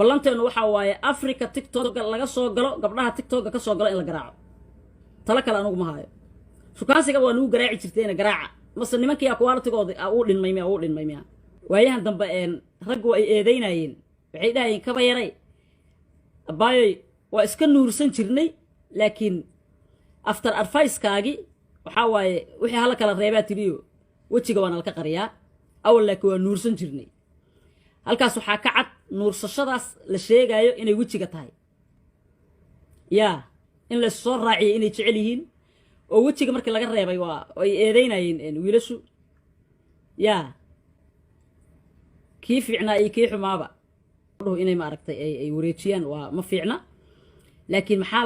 ballanteenu waxa waaye Africa TikTok laga soo galo gabdhaha TikTok ka soo galo in la garaaco tala kale anigu ma hayo shukaansiga waa lagu garaaci jirtayna garaaca mase nimankii quality-gooda uu dhinmay miya waayahan dambe raggu ay eedeynayeen waxay dhaayeen kaba yaray abaayay waa iska nuursan jirnay laakiin after advice-kaagi waxa waaye wixii hala kala reebaa tiriyo wajiga waan halka qariyaa awal laakiin waa nuursan jirnay halkaas waxaa ka cad nuursashadaas la sheegayo inay wajiga tahay yaa in la soo raaciyo inay jecel yihiin oo wajiga markii laga reebay waa ay eedeynayeen wiilashu yaa kii fiicnaa iyo kii xumaaba inay ma aragtay ay wareejiyaan waa ma fiicna laakiin maxaa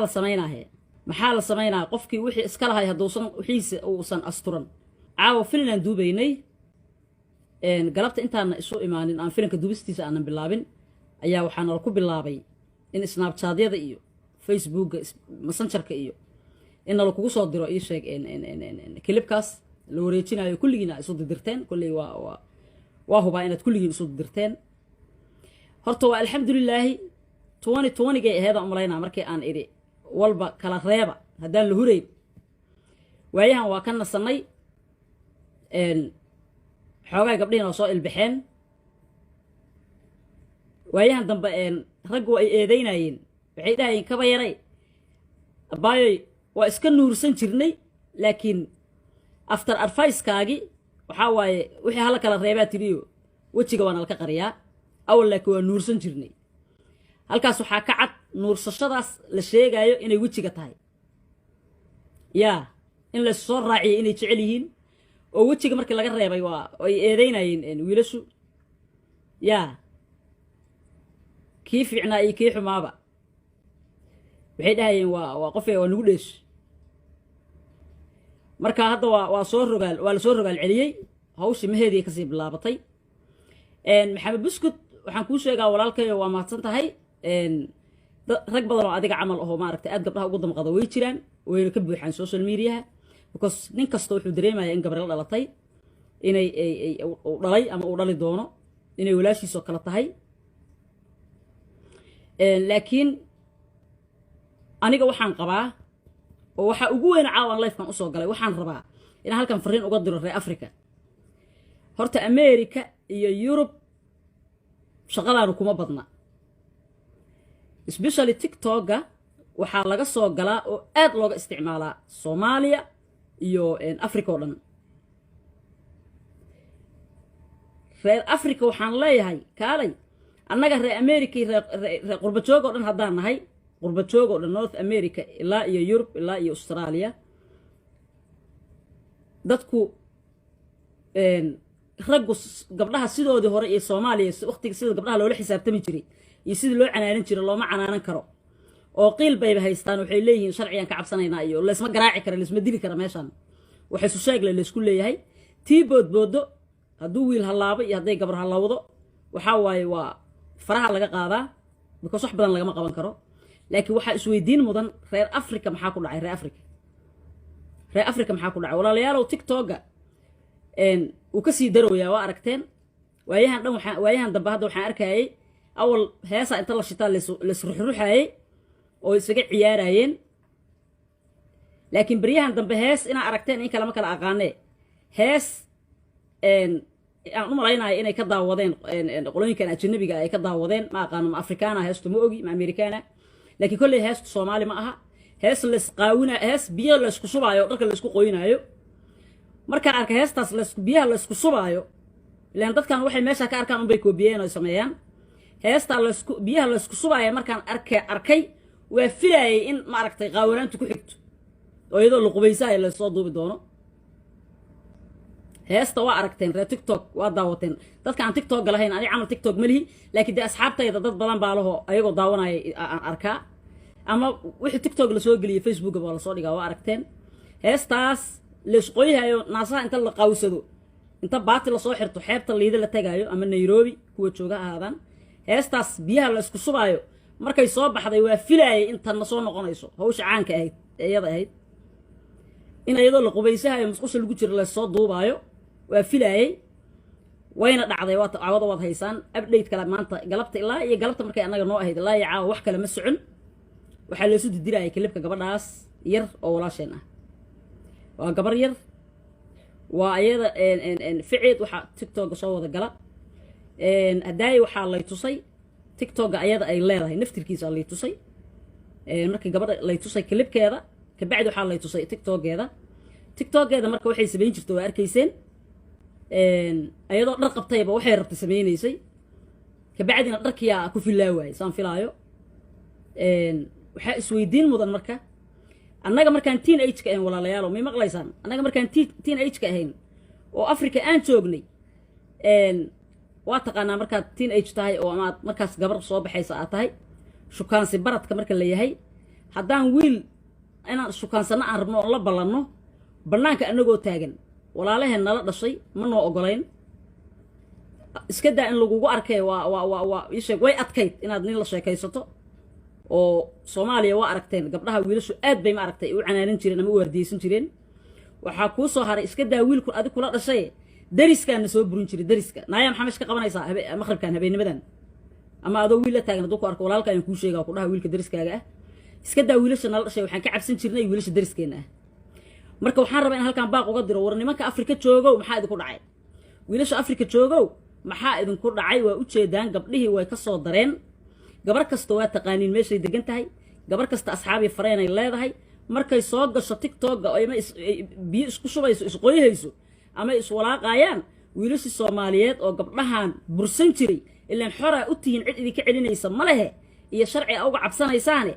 la sameynaa qofkii wixii iska lahay haduusan wixiisa uusan asturan caawa filan duubaynay galabta intaana isu imaanin aan filanka duubistiisa aanan bilaabin ayaa waxaana ku bilaabay in snapchat-yada iyo facebookga messengerka iyo in la kugu soo diro ii sheeg clipkaas la wareejinayo kulligiina isu dirteen kulli waa hubaa inaad kulligiin isu dirteen horta waa alxamdulilaahi 2020 gay aheeda umaleynaa markii aan idhi walba kala reeba haddaan la hureyn waayahan waa ka nasanay xoogaa gabdhihiina waa soo ilbaxeen waayahan dambe raggu ay eedeynayeen waxay dhaayeen kaba yaray abaayay waa iska nuursan jirnay laakiin after advice-kaagi waxa waaye wixii hala kala reebaa tiriyo wajiga waan halka qariyaa awal laakiin waa nuursan jirnay halkaas waxaa ka cad nuursashadaas la sheegayo inay wajiga tahay yaa in la soo raaciyo inay jecel yihiin oo wajiga markii laga reebay waa ay eedeynayeen wiilashu yaa kii fiicnaa iyo kii xumaaba waxay dhahayeen waa qofee waa nagu dheesh marka hadda waa la soo rogaal celiyey hawshii maheedii kasii bilaabatay maxamed buskut waxaan kuu sheegaa walaalkayo waa mahadsan tahay rag badan oo adiga camal ahoo maaragtay aad gabdhaha ugu damqada way jiraan wayna ka buuxaan social mediaha because nin kasta wuxuu dareemaya in gabar la dhalatay inay uu dhalay ama uu dhali doono inay walaashiisoo kala tahay laakiin aniga waxaan qabaa oo waxa ugu weyn caawan life-kan usoo galay waxaan rabaa inaan halkan fariin uga diro reer Africa horta America iyo Europe shaqadaanu kuma badna especially TikTok-ga waxaa laga soo galaa oo aad looga isticmaalaa Soomaaliya iyo Africa oo dhan reer Africa waxaan leeyahay kaalay annaga reer America reer qurba joog oo dhan haddaan nahay qurba joog oo dhan North America ilaa iyo Europe ilaa iyo Australia dadku raggu gabdhaha sidoodii hore iyo Soomaaliya waqtiga sida gabdhaha loola xisaabtami jiray iyo sida loo canaanan jiray looma canaanan karo oo qiil bayba haystaan waxay leeyihiin sharciyan ka cabsanaynaa iyo leesma garaaci kara leesma dili kara meeshan waxay soo sheeg la isku leeyahay tii boodboodo hadduu wiil halaabo iyo hadday gabar halawdo waxa waaye waa faraha laga qaadaa because wax badan lagama qaban karo laakiin waxa isweydiin mudan reer Africa maxaa ku dhacay reer Africa maxaa ku dhacay walaalayaal TikTok-ga uu ka sii darooyaa waa aragteen waayahan dambe hadda waxaan arkayay awal heesa inta la shitaa la isruxruxayay oo isaga ciyaarayeen laakiin bariyahan dambe hees inaa aragteen in kala ma kala aqaanee hees aan u malaynayo inay ka daawadeen qolooyinkan ajnabiga ay ka daawadeen ma aqaano ma Afrikaana heestu ma ogi ma Amerikaana laakiin kulli heestu Soomaali ma aha hees la isqaawina hees biyo la isku shubaayo dharka la isku qoynayo markaan arkay heestaas biyaha la isku subaayo ilaan dadkan waxay meesha ka arkaan unbay koobiyeen oo sameeyaan heesta biyaha la isku subaayo markaan arkay waa filayay in ma aragtay qaawanaantu ku xigto oo iyadoo la qubaysahay la soo duubi doono heesta waa aragteen reer TikTok waa daawateen dadka aan TikTok lahayn ani camal TikTok ma lihi laakiin dee asxaabtayda dad badan baa laho ayagoo daawanaya aan arkaa ama wixii TikTok la soo geliyay Facebook baa la soo dhigaa waa aragteen heestaas la isqooyayo naasaha inta la qawsado inta baati la soo xirto xeebta liida la tagaayo ama Nairobi kuwa jooga ahaadaan heestaas biyaha la isku subaayo markay soo baxday waa filayay inta na soo noqonayso hawsha caanka ahayd iyada ahayd in iyadoo la qubaysahayo musqusha lagu jiro la soo duubaayo waa filayay wayna dhacday waa caawada wad haysaan update kala maanta galabta ilaa iyo galabta markay anaga noo ahayd ilaa iyo caawa wax kale ma socon waxaa la isu didirayay klibka gabadhaas yar oo walaasheen ah waa gabar yar waa ayada ficid waxa tiktok soo wada gala hadaay waxaa lay tusay tiktok ayada ay leedahay naftirkiisa lay tusay markii gabadha lay tusay klibkeeda ka bacdi waxaa lay tusay tiktokeeda marka waxay sameyn jirtay waa arkayseen ayadoo dhar qabtayba waxay rabtay sameynaysay ka bacdina dharkiyaa ku filaawaay saan filaayo waxaa isweydiin mudan marka annaga markaan teenage-ka ahayn walaalayaal may maqlaysaan annaga markaan teenage-ka ahayn oo africa aan joognay waa taqaanaa markaad teenage tahay oo amaad markaas gabar soo baxaysa aad tahay shukaansi baradka marka la yahay haddaan wiil inaan shukaansano aan rabno oo la ballanno bannaanka annagoo taagan walaalaheen nala dhashay ma noo ogolayn iska daa in lagugu arkay waa isheeg way adkayd inaad nin la sheekaysato oo Soomaaliya waa aragteen gabdhaha wiilashu aad bay ma aragtay u canaanan jireen ama u wardiyeysan jireen waxaa kuu soo haray iska daa wiilku adig kula dhashay dariskaana soo burin jiray dariska naaya maxamed ka qabanaysaa maqribkan habeennimadan ama adoo wiil la taagan adoo ku arko walaalka aan kuu sheegaa ku dhaha wiilka dariskaaga ah iska daa wiilasha nala dhashay waxaan ka cabsan jirnay wiilasha dariskeena ah marka waxaan rabaa in halkan baaq uga diro war nimanka Afrika joogow maxaa idinku dhacay wiilasha Afrika joogow maxaa idinku dhacay waa u jeedaan gabdhihii way ka soo dareen gabar kasta waa taqaaniin meeshay degan tahay gabar kasta asxaabi fareen ay leedahay markay soo gasho tiktok ay ma biyo isku shubayso isqooyayso ama iswalaaqayaan wiilasha Soomaaliyeed oo gabdhahan bursan jiray ilaan xora u tihiin cid idinka celinaysa ma lehe iyo sharci uga cabsanaysaane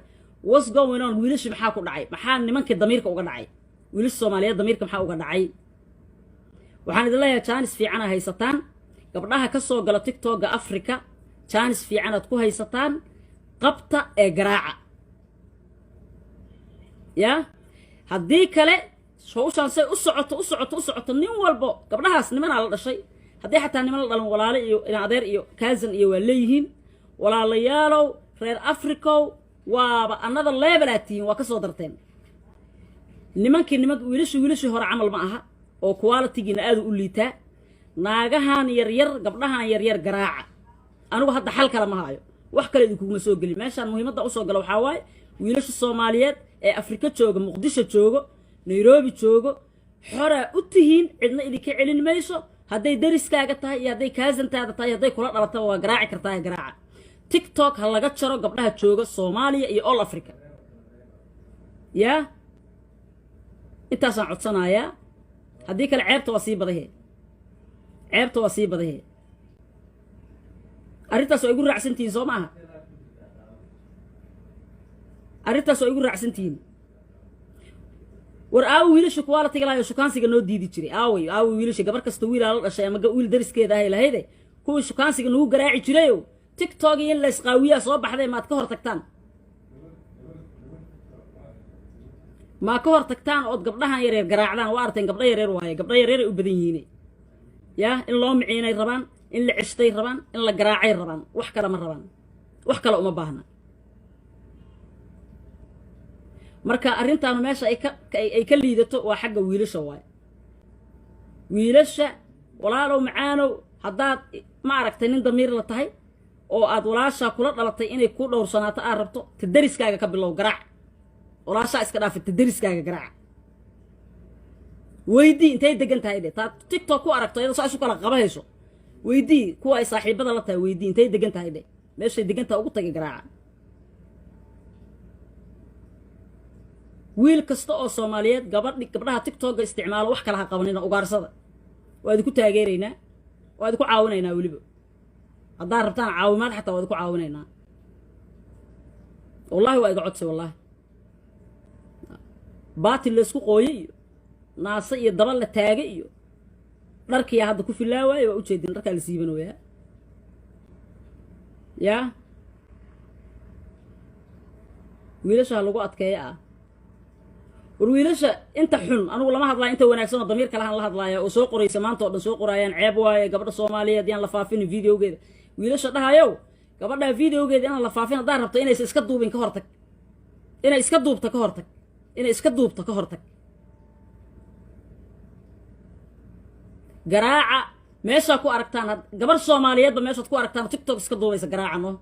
what's going on wiilasha maxaa ku dhacay maxaa nimanka damiirka uga dhacay wiilasha Soomaaliyeed damiirka maxaa uga dhacay waxaan idin leeyahay chance fiican ah haysataan gabdhaha ka soo gala tiktok Afrika chance fiican aad ku haysataan qabta ee garaaca ya haddii kale hawshaan say u socoto nin walbo gabdhahaas nimanaa la dhashay haddii xataa niman la dhalan walaale iyo adeer iyo cousin iyo waa leeyihiin walaalayaalow reer Afrikow waaba another level aad tihiin waa ka soo darteen nimankii wiilashii hore camal ma aha oo quality-giina aad u liitaa naagahan yaryar gabdhahan yaryar garaaca anigu hadda xal kala ma haayo wax kale idinkuma soo gelin meeshaan muhiimadda u soo gala waxaa waaye wiilasha Soomaaliyeed ee Afrika jooga Muqdisho joogo Nairobi joogo xora u tihiin cidna idinka celin mayso hadday dariskaaga tahay iyo hadday kaasantaada tahay hadday kula dhalataba waa garaaci kartaa garaaca tiktok ha laga jaro gabdhaha jooga Soomaaliya iyo all Africa ya intaasaan codsanayaa haddii kale ceebta waa sii badahe arrintaas oo igu raacsantihiin soo maaha arrintaas oo igu raacsantihiin war aawo wiilasha quality galaayo shukaansiga noo diidi jiray aawo wiilasha gabar kasta wiil la dhashay ama wiil dariskeeda ahay lahayde kuwa shukaansiga nagu garaaci jiray tiktok iyo la isqaawiyaa soo baxday maad ka hor tagtaan ma ka hor tagtaan oo gabdhahan yaryar garaacdaan waa arteen gabdha yaryar waaye gabdha yaryar ay u badan yihiin ya in loo miciinay rabaan in la ceshtay rabaan in la garaacay rabaan wax kale ma rabaan wax kale uma baahna marka arrintaanu meesha ay ka liidato waa xagga wiilasha waaye wiilasha walaalow macaanow haddaad ma aragtay nin damiir la tahay oo aad walaasha kula dhalatay inay ku dhowrsanaato aad rabto ta dariskaaga ka bilow garaac walaasha iska dhaafay ta dariskaaga garaac weydii intay degan tahay taa tiktok ku aragto iyadoo saas u kala qabahayso weydii kuwa ay saaxiibada la tahay weydii intay degan tahay meeshay degan tahay ugu tagay garaaca wiil kasta oo Soomaaliyeed gabdhaha tiktok isticmaalo wax kala ha qabanina ugaarsada waa idinku taageeraynaa waa idinku caawinaynaa waliba haddaa rabtaan caawimaad xataa waa idinku caawinaynaa wallahi waa iga codsay wallahi baatil la isku qooyay iyo naasa iyo daba la taagay iyo dharkiya hadda ku filaaway waa u jeedin dharka la siibanooyaa ya wiilasha lagu adkeeyo war wiilasha inta xun anigu lama hadlaa inta wanaagsan oo damiir kala han la hadlaaya oo soo qoraysa maanta oo dhan soo qorayaan ceeb waaye gabadha Soomaaliyeed yaan la faafin videogeeda wiilasha dhahayo gabadha videogeeda inaan la faafin hadaa rabto inay iska duubin ka hortag inay iska duubta ka hortag inay iska duubta ka hortag garaaca meesha ku aragtaan gabar Soomaaliyeedba meeshaad ku aragtaan TikTok iska duubaysa garaacano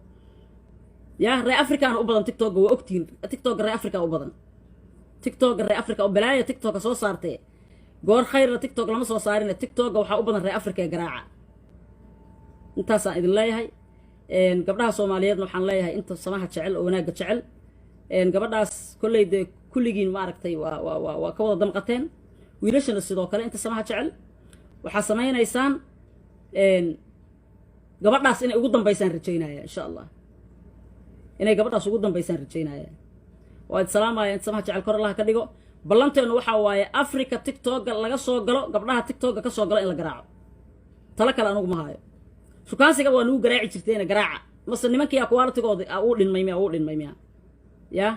يا رأي أفريقيا أنا أبدا تيك توك وأكتين تيك توك رأي أفريقيا أبدا تيك توك رأي أفريقيا وبلايا تيك توك صو صارتي قور خير تيك توك لما صو صارين تيك توك وحا أبدا رأي أفريقيا جراعة أنت سائد الله هاي إن قبلها صوماليات نحن لا هاي أنت سماحة شعل وناقة شعل إن قبلها كل جين ماركتي وكوض دمقتين ويلشن الصدوق أنت سماحة شعل وحسمين إنسان إن قبلها إن أقدم بيسان رجينا إن شاء الله inay gabadhaas ugu dambaysan rajaynaya waad salaamaya inta samaha jecel kor Allah ka dhigo ballanteenu waxa waaye Africa TikTok laga soo galo gabdhaha TikTok ka soo galo in la garaaco tala kale anigu ma hayo sukaansiga waa lagu garaaci jirteen garaaca mase nimankii quality-gooda uu dhinmay ya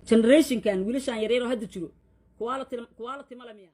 generation kan wiilashan yareero hadda jiro quality ma lamiya